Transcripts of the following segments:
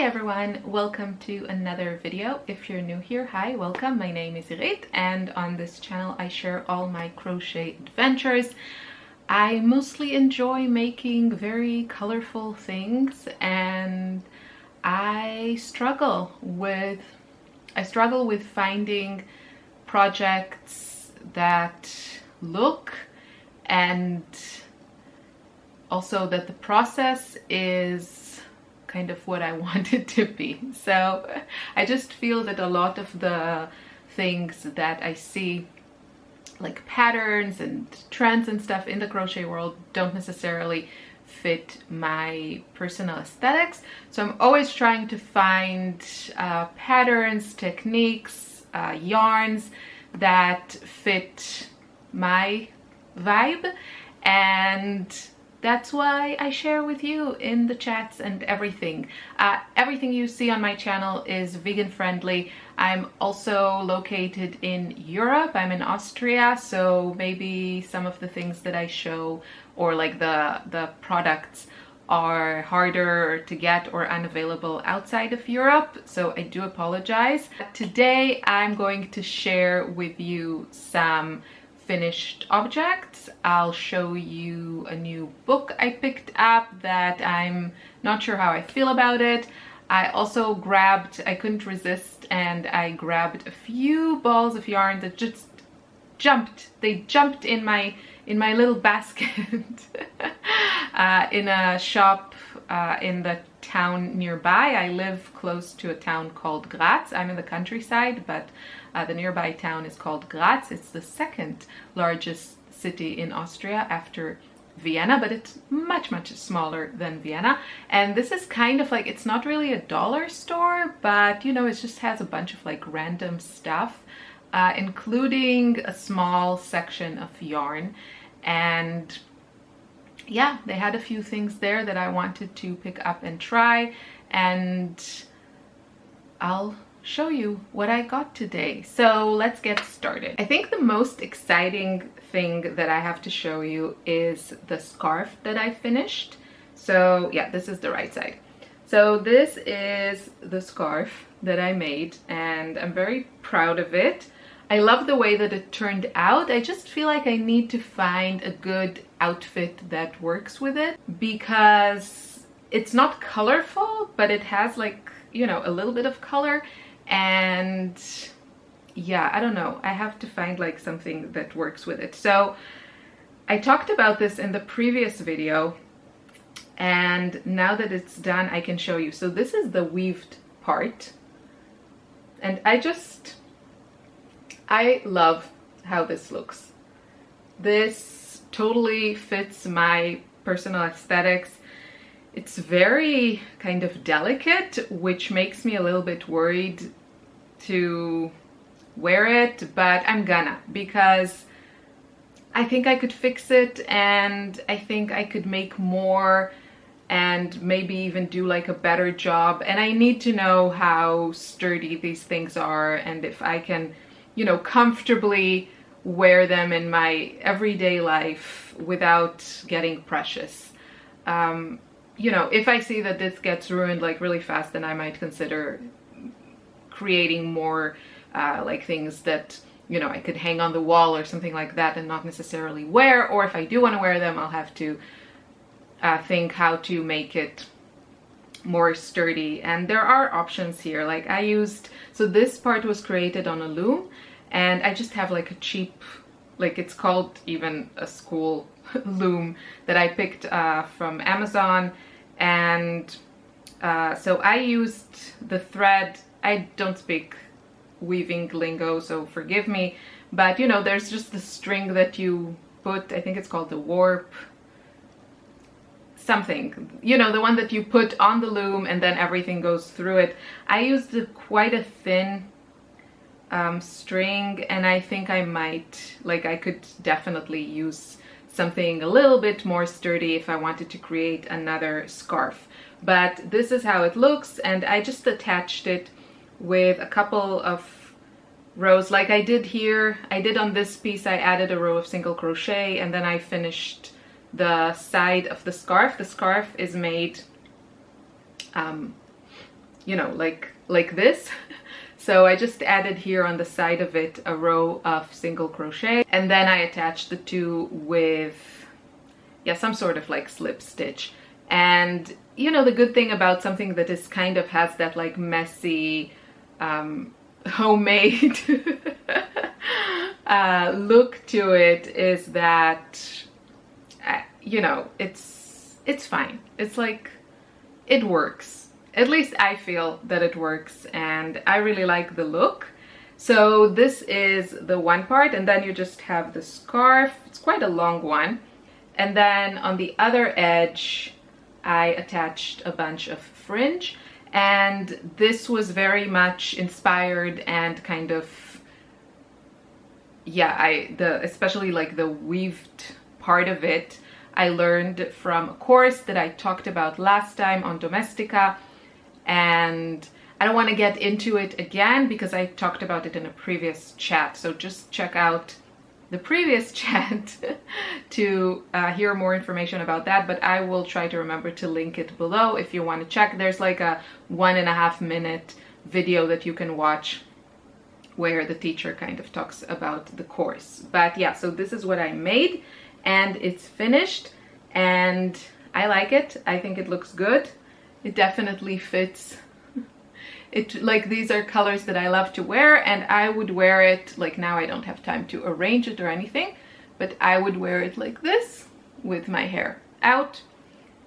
Hi everyone, welcome to another video. If you're new here, hi, welcome. My name is Irit and on this channel I share all my crochet adventures. I mostly enjoy making very colorful things and I struggle with finding projects that look and also that the process is kind of what I want it to be. So I just feel that a lot of the things that I see, like patterns and trends and stuff in the crochet world, don't necessarily fit my personal aesthetics. So I'm always trying to find patterns, techniques, yarns that fit my vibe, and that's why I share with you in the chats and everything. Everything you see on my channel is vegan friendly. I'm also located in Europe. I'm in Austria, so maybe some of the things that I show or like the products are harder to get or unavailable outside of Europe, so I do apologize. Today I'm going to share with you some finished objects. I'll show you a new book I picked up that I'm not sure how I feel about it. I also I couldn't resist, and I grabbed a few balls of yarn that just jumped. They jumped in my little basket in a shop in the town nearby. I live close to a town called Graz. I'm in the countryside, but the nearby town is called Graz. It's the second largest city in Austria after Vienna, but it's much smaller than Vienna. And this is kind of like, it's not really a dollar store, but you know, it just has a bunch of like random stuff, including a small section of yarn. And yeah, they had a few things there that I wanted to pick up and try, and I'll show you what I got today. So let's get started. I think the most exciting thing that I have to show you is the scarf that I finished. So yeah, this is the right side. So this is the scarf that I made and I'm very proud of it. I love the way that it turned out. I just feel like I need to find a good outfit that works with it, because it's not colorful, but it has like, you know, a little bit of color. And yeah, I don't know, I have to find like something that works with it. So I talked about this in the previous video, and now that it's done I can show you. So this is the weaved part, and I love how this looks. This totally fits my personal aesthetics. It's very kind of delicate, which makes me a little bit worried to wear it, but I'm gonna, because I think I could fix it, and I think I could make more and maybe even do like a better job. And I need to know how sturdy these things are and if I can, you know, comfortably wear them in my everyday life without getting precious. You know, if I see that this gets ruined like really fast, then I might consider creating more like things that, you know, I could hang on the wall or something like that and not necessarily wear. Or if I do want to wear them, I'll have to think how to make it more sturdy. And there are options here. Like I used, so this part was created on a loom, and I just have like a cheap, like it's called even a school loom that I picked from Amazon. And so I used the thread. I don't speak weaving lingo, so forgive me, but you know, there's just the string that you put, I think it's called the warp something, you know, the one that you put on the loom and then everything goes through it. I used quite a thin string, and I think I might, like I could definitely use something a little bit more sturdy if I wanted to create another scarf. But this is how it looks, and I just attached it with a couple of rows like I did here. I did on this piece, I added a row of single crochet, and then I finished the side of the scarf. The scarf is made you know, like this. So I just added here on the side of it a row of single crochet, and then I attached the two with, yeah, some sort of like slip stitch. And you know, the good thing about something that is kind of has that like messy homemade look to it is that you know, it's fine. It's like, it works. At least I feel that it works, and I really like the look. So this is the one part, and then you just have the scarf. It's quite a long one. And then on the other edge, I attached a bunch of fringe, and this was very much inspired and kind of, yeah, especially like the weaved part of it, I learned from a course that I talked about last time on Domestika, and I don't want to get into it again because I talked about it in a previous chat. So just check out the previous chat to hear more information about that, but I will try to remember to link it below if you want to check. There's like a 1.5 minute video that you can watch where the teacher kind of talks about the course. But yeah, so this is what I made, and it's finished, and I like it. I think it looks good. It definitely fits. It, like, these are colors that I love to wear, and I would wear it, like, now I don't have time to arrange it or anything, but I would wear it like this with my hair out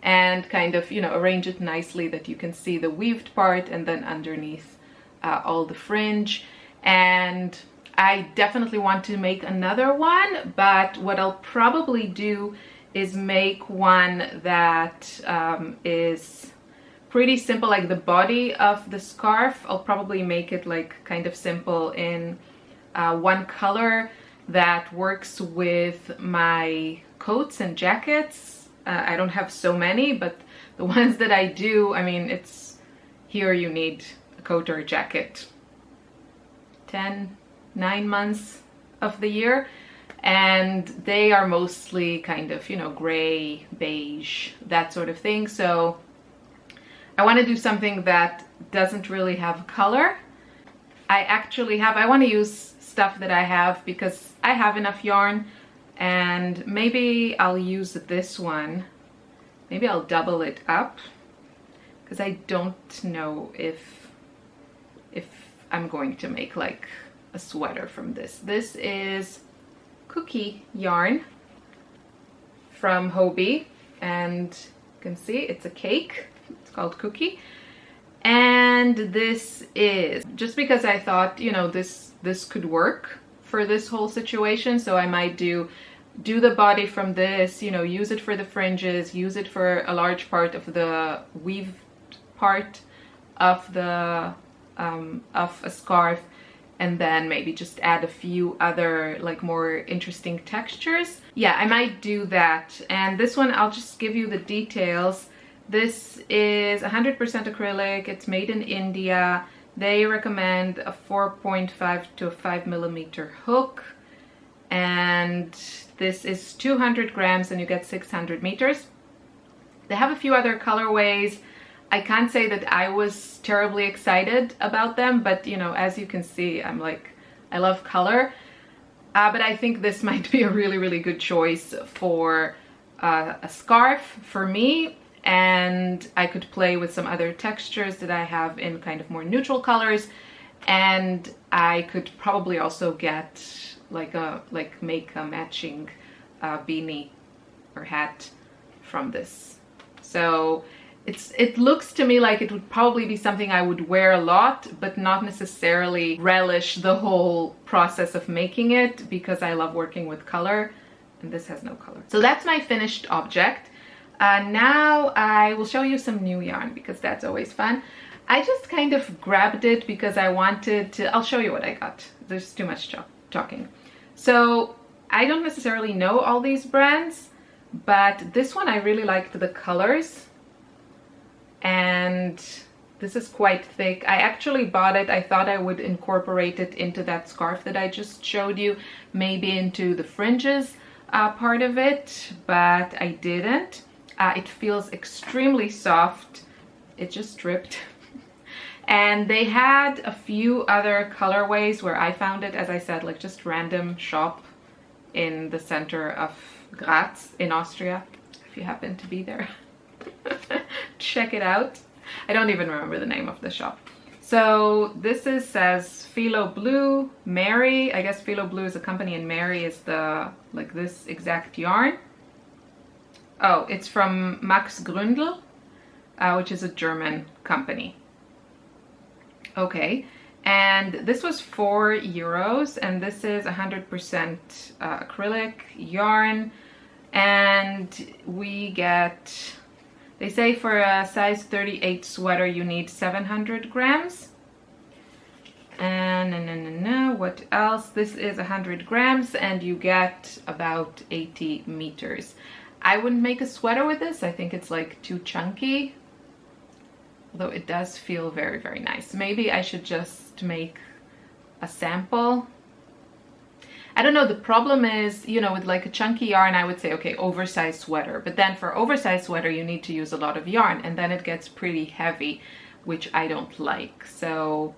and kind of, you know, arrange it nicely that you can see the weaved part, and then underneath all the fringe. And I definitely want to make another one, but what I'll probably do is make one that is pretty simple, like the body of the scarf. I'll probably make it like kind of simple in one color that works with my coats and jackets. I don't have so many, but the ones that I do, I mean, it's here you need a coat or a jacket 9 months of the year, and they are mostly kind of, you know, gray, beige, that sort of thing. So I want to do something that doesn't really have color. I want to use stuff that I have because I have enough yarn, and maybe I'll use this one. Maybe I'll double it up because I don't know if I'm going to make like a sweater from this. This is cookie yarn from Hobbii, and you can see it's a cake. It's called Cookie. And this is just because I thought, you know, this could work for this whole situation. So I might do the body from this, you know, use it for the fringes, use it for a large part of the weave part of the of a scarf, and then maybe just add a few other like more interesting textures. Yeah, I might do that. And this one, I'll just give you the details. This is 100% acrylic. It's made in India. They recommend a 4.5 to a 5 millimeter hook, and this is 200 grams and you get 600 meters. They have a few other colorways. I can't say that I was terribly excited about them, but you know, as you can see, I'm like, I love color. But I think this might be a really, really good choice for a scarf for me. And I could play with some other textures that I have in kind of more neutral colors. And I could probably also get make a matching beanie or hat from this. So it looks to me like it would probably be something I would wear a lot, but not necessarily relish the whole process of making it, because I love working with color, and this has no color. So that's my finished object. Now I will show you some new yarn, because that's always fun. I just kind of grabbed it because I wanted to, I'll show you what I got. There's too much talking. So I don't necessarily know all these brands, but this one I really liked the colors. And this is quite thick. I actually bought it. I thought I would incorporate it into that scarf that I just showed you, maybe into the fringes part of it, but I didn't. It feels extremely soft. It just dripped. And they had a few other colorways where I found it, as I said, like just random shop in the center of Graz in Austria. If you happen to be there, check it out. I don't even remember the name of the shop. So this says Philo Blue, Mary. I guess Philo Blue is a company and Mary is the, like this exact yarn. Oh, it's from Max Gründel, which is a German company. Okay, and this was €4, and this is 100% acrylic yarn, and we get, they say for a size 38 sweater you need 700 grams. And what else? This is 100 grams and you get about 80 meters. I wouldn't make a sweater with this. I think it's like too chunky. Although it does feel very, very nice. Maybe I should just make a sample. I don't know, the problem is, you know, with like a chunky yarn, I would say, okay, oversized sweater. But then for oversized sweater, you need to use a lot of yarn and then it gets pretty heavy, which I don't like. So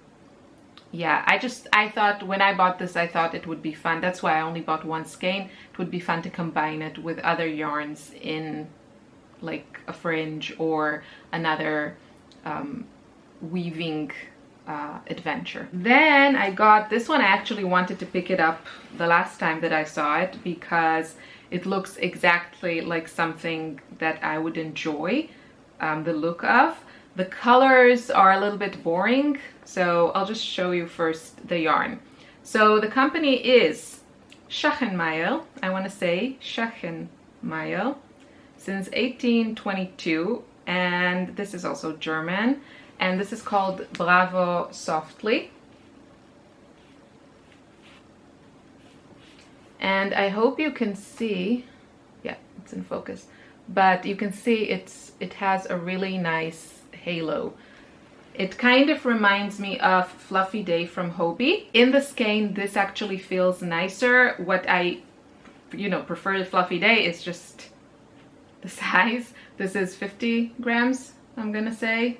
yeah, I thought when I bought this, I thought it would be fun. That's why I only bought one skein. It would be fun to combine it with other yarns in like a fringe or another weaving adventure. Then I got this one. I actually wanted to pick it up the last time that I saw it because it looks exactly like something that I would enjoy the look of. The colors are a little bit boring, so I'll just show you first the yarn. So the company is Schachenmeyer, I want to say Schachenmeyer, since 1822, and this is also German, and this is called Bravo Softly. And I hope you can see, yeah, it's in focus, but you can see it has a really nice halo. It kind of reminds me of Fluffy Day from Hobbii. In the skein, this actually feels nicer. What I, you know, prefer to Fluffy Day is just the size. This is 50 grams, I'm gonna say.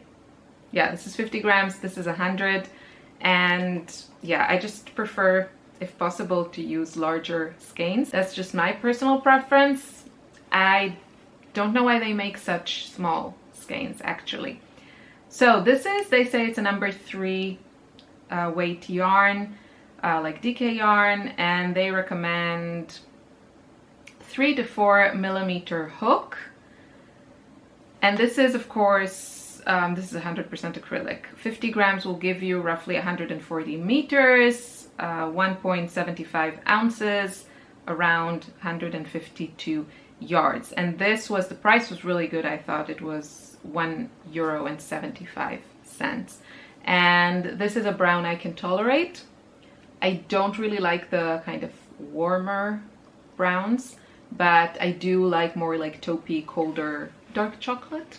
Yeah, this is 50 grams, this is 100. And yeah, I just prefer, if possible, to use larger skeins. That's just my personal preference. I don't know why they make such small skeins, actually. So this is, they say it's a number 3 weight yarn, like DK yarn, and they recommend 3 to 4 millimeter hook. And this is, of course, this is 100% acrylic. 50 grams will give you roughly 140 meters, 1.75 ounces, around 152 yards. And this was, the price was really good. I thought it was €1.75. And this is a brown I can tolerate. I don't really like the kind of warmer browns, but I do like more like taupey, colder, dark chocolate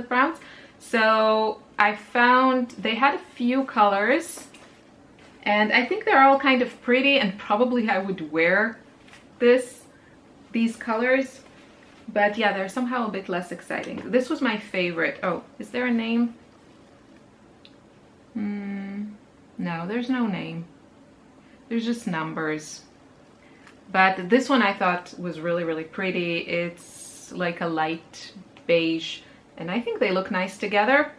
browns. So I found they had a few colors and I think they're all kind of pretty, and probably I would wear these colors. But yeah, they're somehow a bit less exciting. This was my favorite. Oh, is there a name? No, there's no name. There's just numbers. But this one I thought was really, really pretty. It's like a light beige, and I think they look nice together.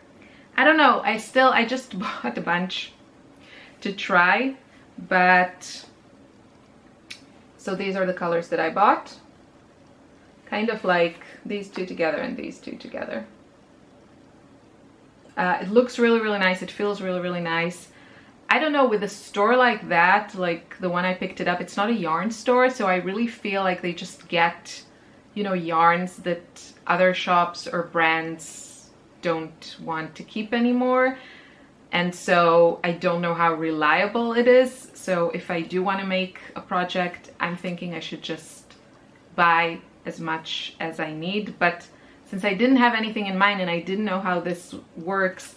I don't know. I just bought a bunch to try, but so these are the colors that I bought. Kind of like these two together and these two together. It looks really, really nice. It feels really, really nice. I don't know, with a store like that, like the one I picked it up, it's not a yarn store, so I really feel like they just get, you know, yarns that other shops or brands don't want to keep anymore. And so I don't know how reliable it is. So if I do want to make a project, I'm thinking I should just buy as much as I need. But since I didn't have anything in mind and I didn't know how this works,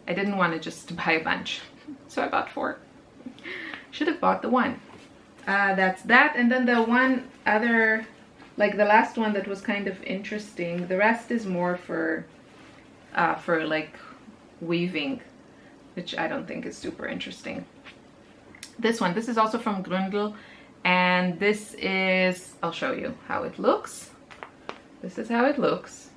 I didn't want to just buy a bunch. So I bought 4. Should have bought the one. That's that. And then the one other, like the last one that was kind of interesting. The rest is more for like weaving, which I don't think is super interesting. This one, this is also from Gründel, and this is, I'll show you how it looks. This is how it looks.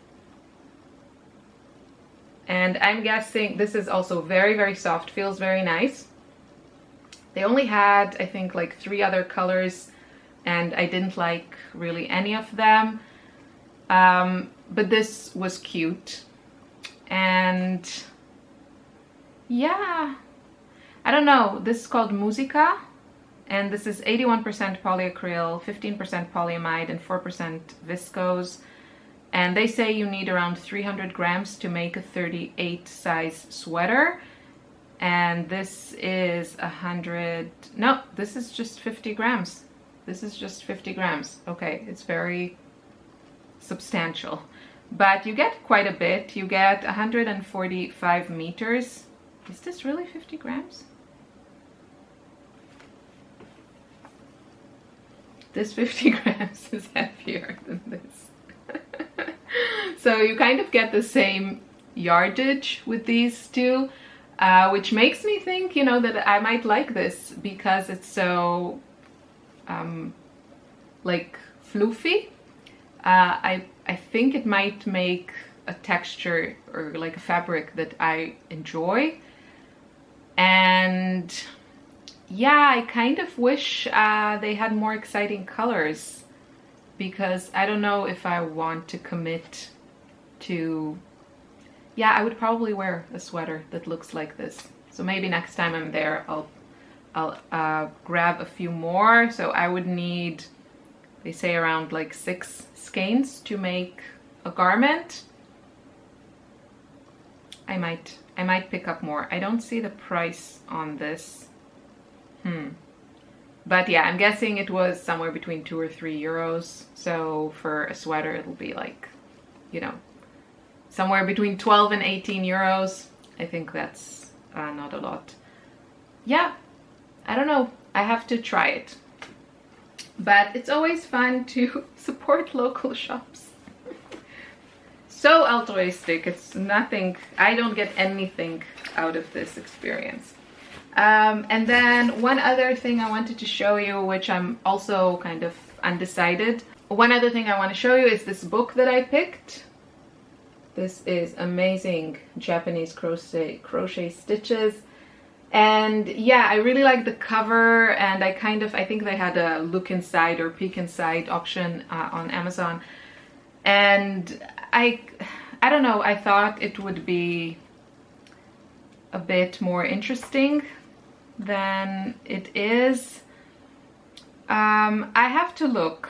And I'm guessing this is also very, very soft, feels very nice. They only had, I think, like 3 other colors, and I didn't like really any of them. But this was cute. And yeah, I don't know. This is called Musica, and this is 81% polyacryl, 15% polyamide, and 4% viscose. And they say you need around 300 grams to make a 38 size sweater. And this is 100, no, this is just 50 grams. This is just 50 grams. Okay, it's very substantial. But you get quite a bit. You get 145 meters. Is this really 50 grams? This 50 grams is heavier than this. So you kind of get the same yardage with these two, which makes me think, you know, that I might like this because it's so like floofy. I think it might make a texture or like a fabric that I enjoy. And yeah, I kind of wish they had more exciting colors, because I don't know if I want to commit to, yeah, I would probably wear a sweater that looks like this. So maybe next time I'm there, I'll grab a few more. So I would need, they say, around like 6 skeins to make a garment. I might pick up more. I don't see the price on this. But yeah, I'm guessing it was somewhere between 2 or 3 euros. So for a sweater, it'll be like, you know, somewhere between 12 and 18 euros. I think that's not a lot. Yeah, I don't know. I have to try it. But it's always fun to support local shops. So altruistic. It's nothing. I don't get anything out of this experience. And then one other thing I wanted to show you, which I'm also kind of undecided. One other thing I want to show you is this book that I picked. This is Amazing Japanese Crochet Stitches. And yeah, I really like the cover, and I think they had a look inside or peek inside option on Amazon. And I don't know, I thought it would be a bit more interesting than it is. I have to look.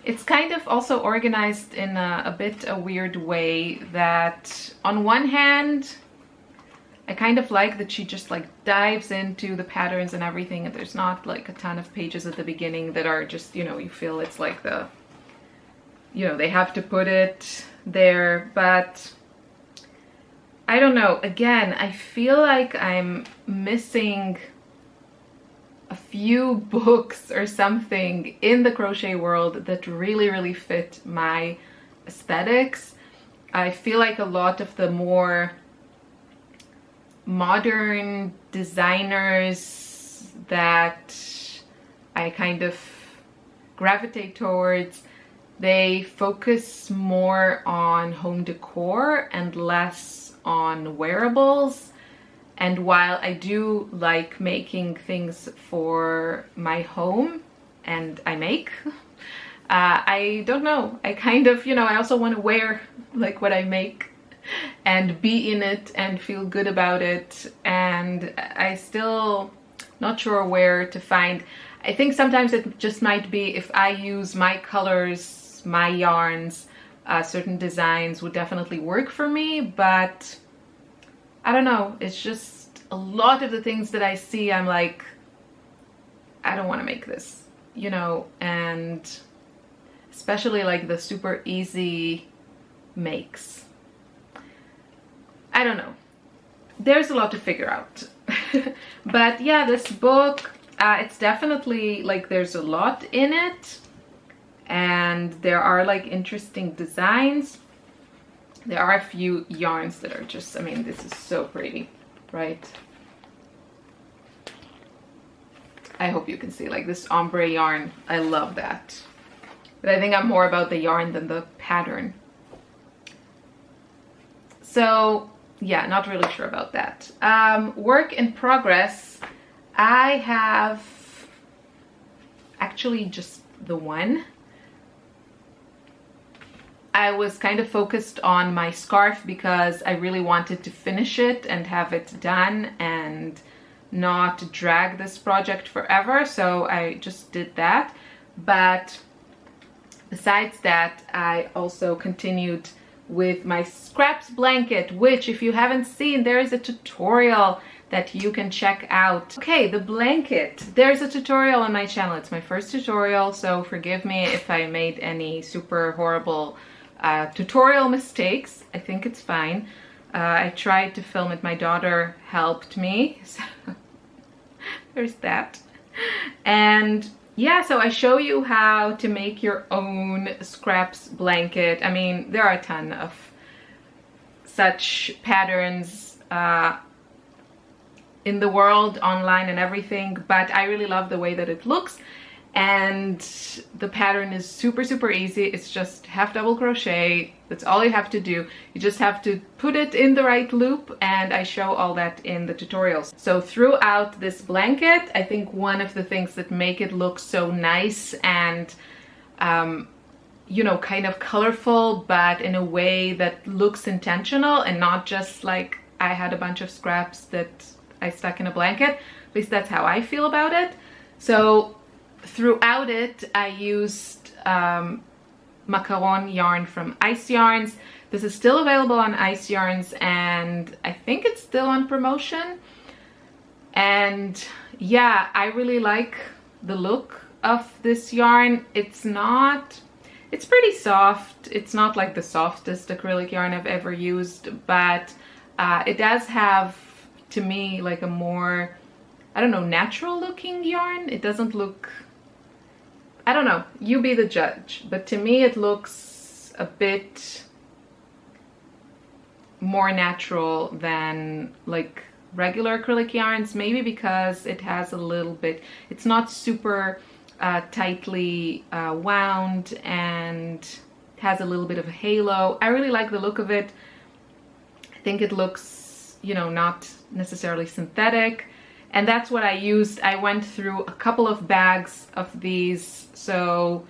It's kind of also organized in a bit a weird way, that on one hand, I kind of like that she just like dives into the patterns and everything, and there's not like a ton of pages at the beginning that are just, you know, you feel it's like the, you know, they have to put it there. But I don't know, again, I feel like I'm missing a few books or something in the crochet world that really, really fit my aesthetics. I feel like a lot of the more modern designers that I kind of gravitate towards, they focus more on home decor and less on wearables. And while I do like making things for my home, and I make, I don't know, I kind of, you know, I also want to wear like what I make and be in it and feel good about it. And I still not sure where to find. I think sometimes it just might be if I use my colors, my yarns, certain designs would definitely work for me, but I don't know, it's just a lot of the things that I see, I'm like, I don't want to make this, you know. And especially like the super easy makes, I don't know, there's a lot to figure out. But yeah, this book, it's definitely like there's a lot in it, and there are like interesting designs. There are a few yarns that are just, I mean, this is so pretty, right? I hope you can see, like, this ombre yarn. I love that. But I think I'm more about the yarn than the pattern. So yeah, not really sure about that. Work in progress. I have actually just the one. I was kind of focused on my scarf because I really wanted to finish it and have it done and not drag this project forever, so I just did that. But besides that, I also continued with my scraps blanket, which if you haven't seen, there is a tutorial that you can check out. Okay, the blanket. There's a tutorial on my channel. It's my first tutorial, so forgive me if I made any super horrible tutorial mistakes. I think it's fine. I tried to film it. My daughter helped me. So there's that. And yeah, so I show you how to make your own scraps blanket. I mean, there are a ton of such patterns in the world, online and everything, but I really love the way that it looks. And the pattern is super, super easy. It's just half double crochet. That's all you have to do. You just have to put it in the right loop, and I show all that in the tutorials. So throughout this blanket, I think one of the things that make it look so nice and you know, kind of colorful, but in a way that looks intentional and not just like I had a bunch of scraps that I stuck in a blanket. At least that's how I feel about it. So throughout it, I used Macaron yarn from Ice Yarns. This is still available on Ice Yarns, and I think it's still on promotion. And yeah, I really like the look of this yarn. It's pretty soft. It's not like the softest acrylic yarn I've ever used, but it does have, to me, like a more, I don't know, natural looking yarn. It doesn't look, I don't know, you be the judge, but to me it looks a bit more natural than like regular acrylic yarns, maybe because it has a little bit, it's not super tightly wound, and has a little bit of a halo. I really like the look of it. I think it looks, you know, not necessarily synthetic. And that's what I used. I went through a couple of bags of these, so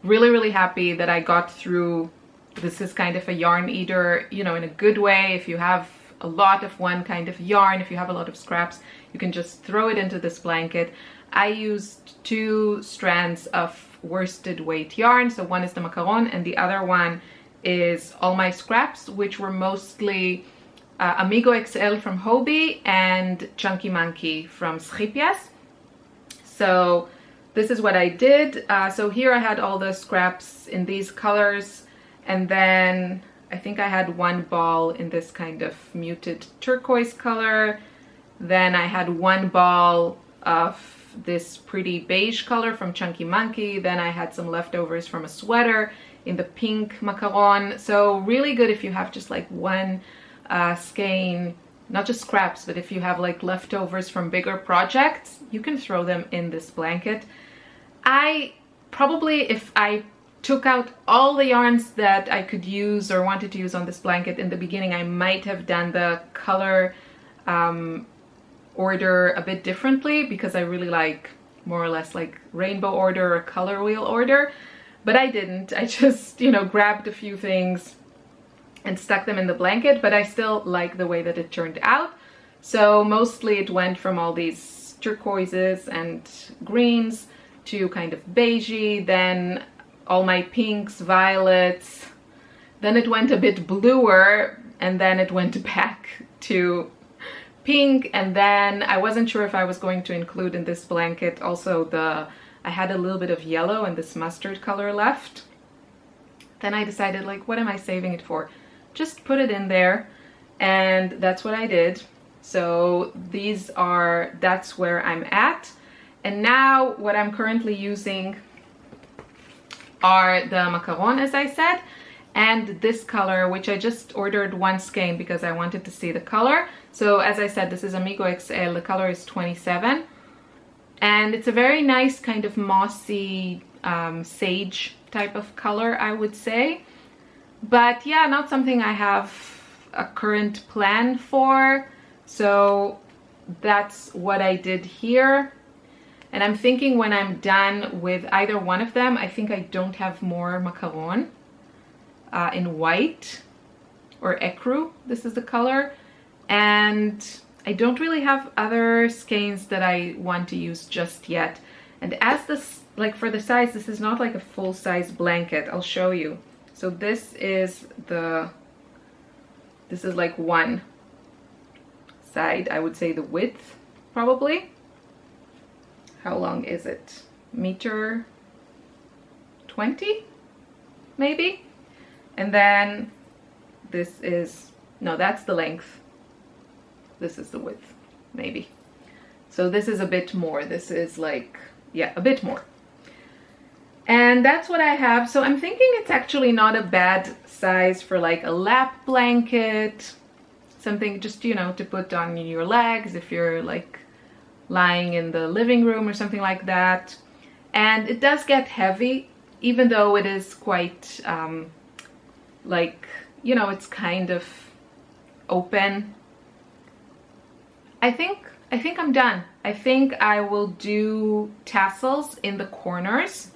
really, really happy that I got through. This is kind of a yarn eater, you know, in a good way. If you have a lot of one kind of yarn, if you have a lot of scraps, you can just throw it into this blanket. I used 2 strands of worsted weight yarn. So one is the Macaron and the other one is all my scraps, which were mostly Amigo XL from Hobie and Chunky Monkey from Scheepjes. So this is what I did. So here I had all the scraps in these colors, and then I think I had one ball in this kind of muted turquoise color. Then I had one ball of this pretty beige color from Chunky Monkey. Then I had some leftovers from a sweater in the pink Macaron. So really good if you have just like one skein, not just scraps, but if you have like leftovers from bigger projects, you can throw them in this blanket. I probably, if I took out all the yarns that I could use or wanted to use on this blanket in the beginning, I might have done the color order a bit differently, because I really like more or less like rainbow order or color wheel order, but I didn't. I just, you know, grabbed a few things and stuck them in the blanket, but I still like the way that it turned out. So mostly it went from all these turquoises and greens to kind of beigey, then all my pinks, violets, then it went a bit bluer, and then it went back to pink, and then I wasn't sure if I was going to include in this blanket also I had a little bit of yellow and this mustard color left. Then I decided, like, what am I saving it for? Just put it in there, and that's what I did. So that's where I'm at. And now what I'm currently using are the Macaron, as I said, and this color, which I just ordered one skein because I wanted to see the color. So as I said, this is Amigo XL, the color is 27, and it's a very nice kind of mossy sage type of color, I would say. But yeah, not something I have a current plan for, so that's what I did here. And I'm thinking when I'm done with either one of them, I think I don't have more Macaron in white, or Ecru, this is the color. And I don't really have other skeins that I want to use just yet. And as this, like for the size, this is not like a full size blanket. I'll show you. So this is like one side, I would say the width probably. How long is it? 1.20 meters, maybe? And then this is, no, that's the length. This is the width, maybe. So this is a bit more. This is like, yeah, a bit more. And that's what I have. So I'm thinking it's actually not a bad size for like a lap blanket. Something just, you know, to put on your legs if you're like lying in the living room or something like that. And it does get heavy, even though it is quite like, you know, it's kind of open. I think I'm done. I think I will do tassels in the corners,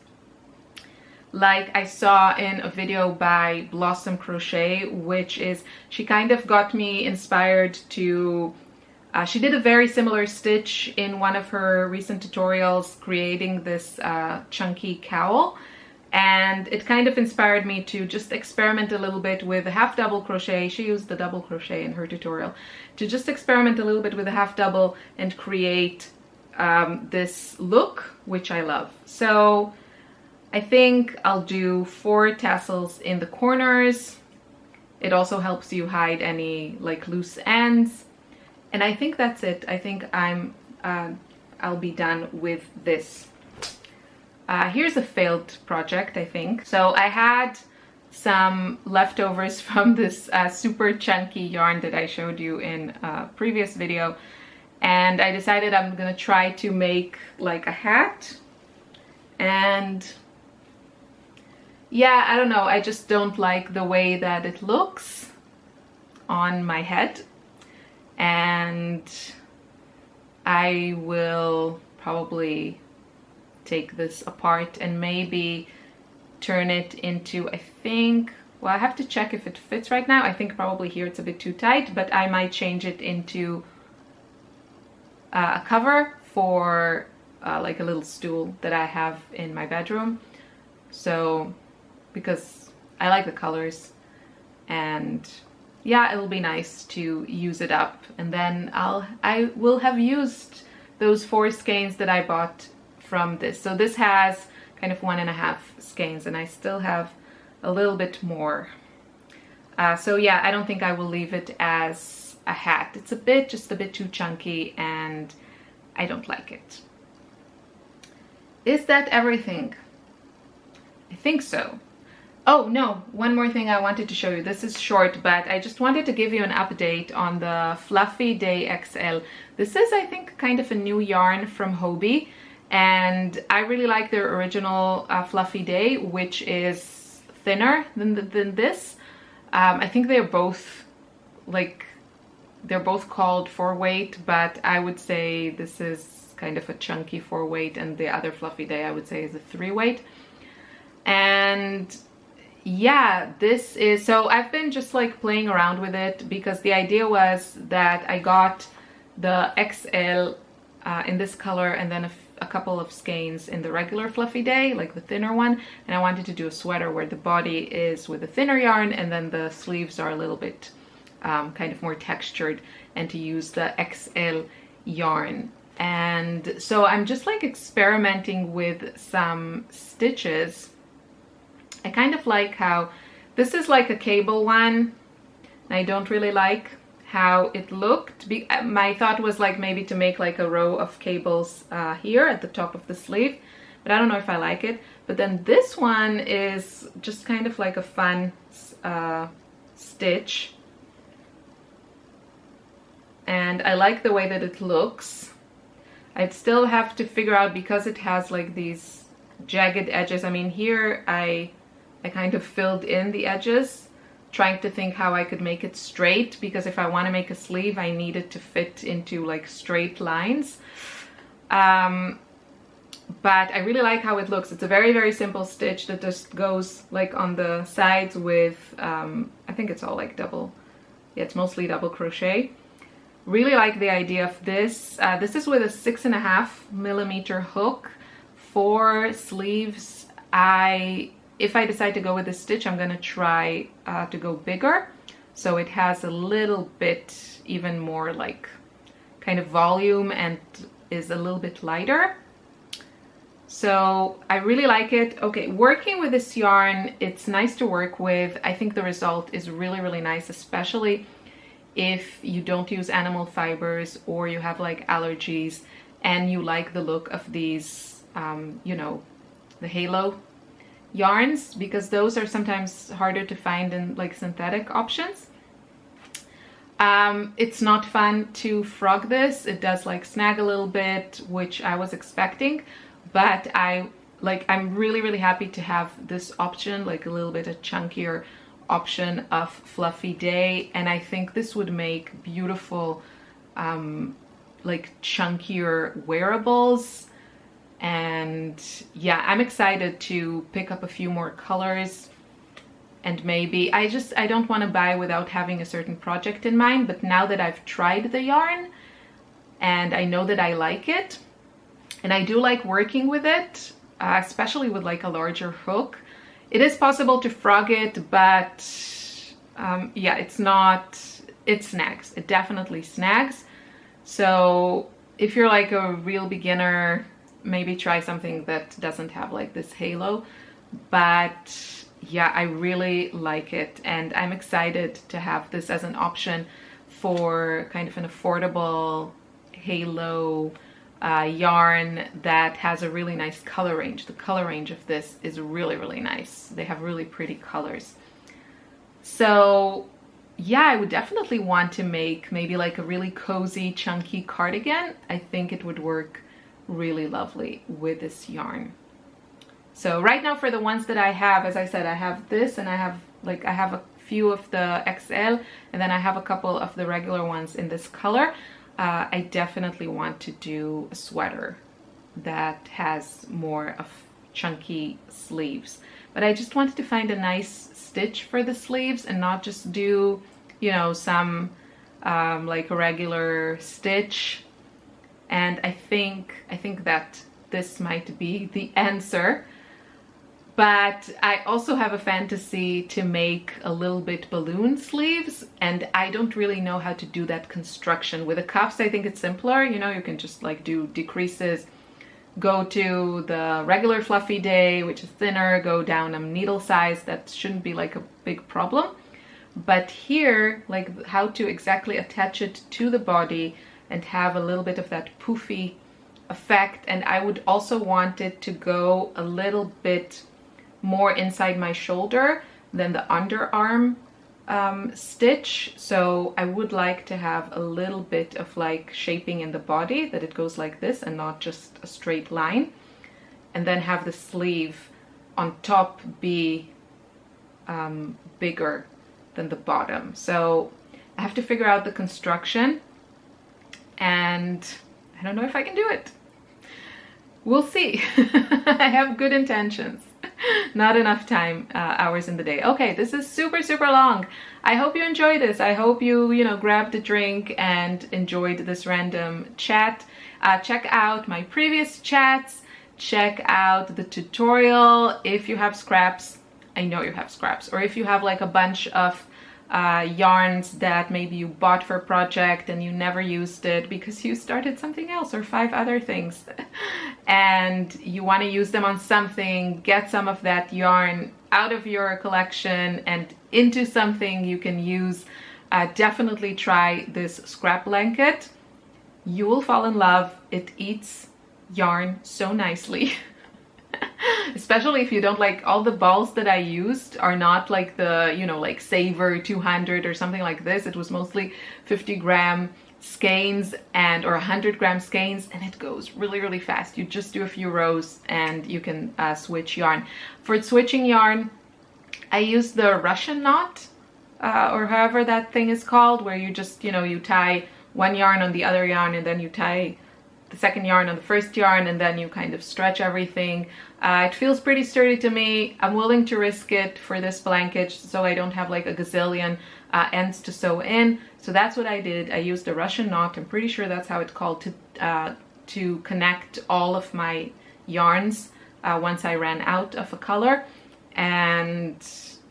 like I saw in a video by Blossom Crochet, which is, she kind of got me inspired to, she did a very similar stitch in one of her recent tutorials, creating this chunky cowl. And it kind of inspired me to just experiment a little bit with a half double crochet. She used the double crochet in her tutorial. To just experiment a little bit with a half double and create this look, which I love. So I think I'll do 4 tassels in the corners. It also helps you hide any like loose ends. And I think that's it. I think I'll be done with this. Here's a failed project, I think. So I had some leftovers from this super chunky yarn that I showed you in a previous video. And I decided I'm gonna try to make like a hat. And yeah, I don't know, I just don't like the way that it looks on my head. And I will probably take this apart and maybe turn it into, I think, well, I have to check if it fits right now. I think probably here it's a bit too tight, but I might change it into a cover for like a little stool that I have in my bedroom. So, because I like the colors, and yeah, it'll be nice to use it up. And then I will have used those 4 skeins that I bought from this. So this has kind of 1.5 skeins, and I still have a little bit more. So yeah, I don't think I will leave it as a hat. It's just a bit too chunky, and I don't like it. Is that everything? I think so. Oh no, one more thing I wanted to show you. This is short, but I just wanted to give you an update on the Fluffy Day XL. This is, I think, kind of a new yarn from Hobbii, and I really like their original Fluffy Day, which is thinner than this. I think they're both called 4-weight, but I would say this is kind of a chunky 4-weight, and the other Fluffy Day I would say is a 3-weight. And yeah, this is, so I've been just like playing around with it, because the idea was that I got the XL in this color, and then a couple of skeins in the regular Fluffy Day, like the thinner one, and I wanted to do a sweater where the body is with a thinner yarn, and then the sleeves are a little bit kind of more textured, and to use the XL yarn. And so I'm just like experimenting with some stitches. I kind of like how this is like a cable one. I don't really like how it looked. My thought was like maybe to make like a row of cables here at the top of the sleeve, but I don't know if I like it. But then this one is just kind of like a fun stitch. And I like the way that it looks. I'd still have to figure out, because it has like these jagged edges. I mean, here I kind of filled in the edges, trying to think how I could make it straight, because if I want to make a sleeve, I need it to fit into like straight lines. But I really like how it looks. It's a very, very simple stitch that just goes like on the sides with, I think it's all like double, yeah, it's mostly double crochet. Really like the idea of this. This is with a 6.5mm hook for sleeves. If I decide to go with this stitch, I'm gonna try to go bigger, so it has a little bit even more like kind of volume and is a little bit lighter. So I really like it. Okay, working with this yarn, it's nice to work with. I think the result is really, really nice, especially if you don't use animal fibers or you have like allergies and you like the look of these, you know, the halo yarns, because those are sometimes harder to find in like synthetic options. It's not fun to frog this. It does like snag a little bit, which I was expecting, but I'm really, really happy to have this option, like a little bit a chunkier option of fluffy day. And I think this would make beautiful like chunkier wearables. And yeah, I'm excited to pick up a few more colors. And maybe I don't want to buy without having a certain project in mind, but now that I've tried the yarn and I know that I like it, and I do like working with it, especially with like a larger hook. It is possible to frog it, but yeah, it snags. It definitely snags. So if you're like a real beginner, maybe try something that doesn't have like this halo. But yeah, I really like it, and I'm excited to have this as an option for kind of an affordable halo yarn that has a really nice color range. The color range of this is really, really nice. They have really pretty colors. So yeah, I would definitely want to make maybe like a really cozy, chunky cardigan. I think it would work really lovely with this yarn. So right now, for the ones that I have, as I said, I have this, and I have a few of the XL, and then I have a couple of the regular ones in this color. I definitely want to do a sweater that has more of chunky sleeves. But I just wanted to find a nice stitch for the sleeves and not just do, you know, some like a regular stitch. And I think that this might be the answer. But I also have a fantasy to make a little bit balloon sleeves, and I don't really know how to do that construction. With the cuffs, I think it's simpler. You know, you can just like do decreases, go to the regular fluffy day, which is thinner, go down a needle size. That shouldn't be like a big problem. But here, like how to exactly attach it to the body and have a little bit of that poofy effect. And I would also want it to go a little bit more inside my shoulder than the underarm stitch. So I would like to have a little bit of like shaping in the body, that it goes like this and not just a straight line, and then have the sleeve on top be bigger than the bottom. So I have to figure out the construction, and I don't know if I can do it. We'll see. I have good intentions. Not enough time, hours in the day. Okay, this is super, super long. I hope you enjoyed this. I hope you grabbed a drink and enjoyed this random chat. Check out my previous chats. Check out the tutorial. If you have scraps, I know you have scraps, or if you have like a bunch of yarns that maybe you bought for a project and you never used it because you started something else or 5 other things and you want to use them on something, get some of that yarn out of your collection and into something you can use. Definitely try this scrap blanket. You will fall in love. It eats yarn so nicely. especially if you don't like all the balls that I used are not like the, you know, like Saver 200 or something like this. It was mostly 50-gram skeins and or 100-gram skeins, and it goes really, really fast. You just do a few rows and you can switch yarn. For switching yarn, I use the Russian knot, or however that thing is called, where you just, you know, you tie one yarn on the other yarn and then you tie the second yarn on the first yarn and then you kind of stretch everything. It feels pretty sturdy to me. I'm willing to risk it for this blanket so I don't have like a gazillion ends to sew in. So that's what I did. I used a Russian knot. I'm pretty sure that's how it's called, to connect all of my yarns once I ran out of a color, and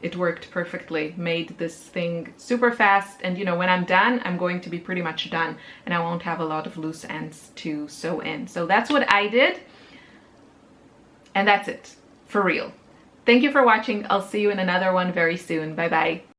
it worked perfectly. Made this thing super fast, and you know, when I'm done, I'm going to be pretty much done and I won't have a lot of loose ends to sew in. So that's what I did, and that's it for real. Thank you for watching. I'll see you in another one very soon. Bye bye.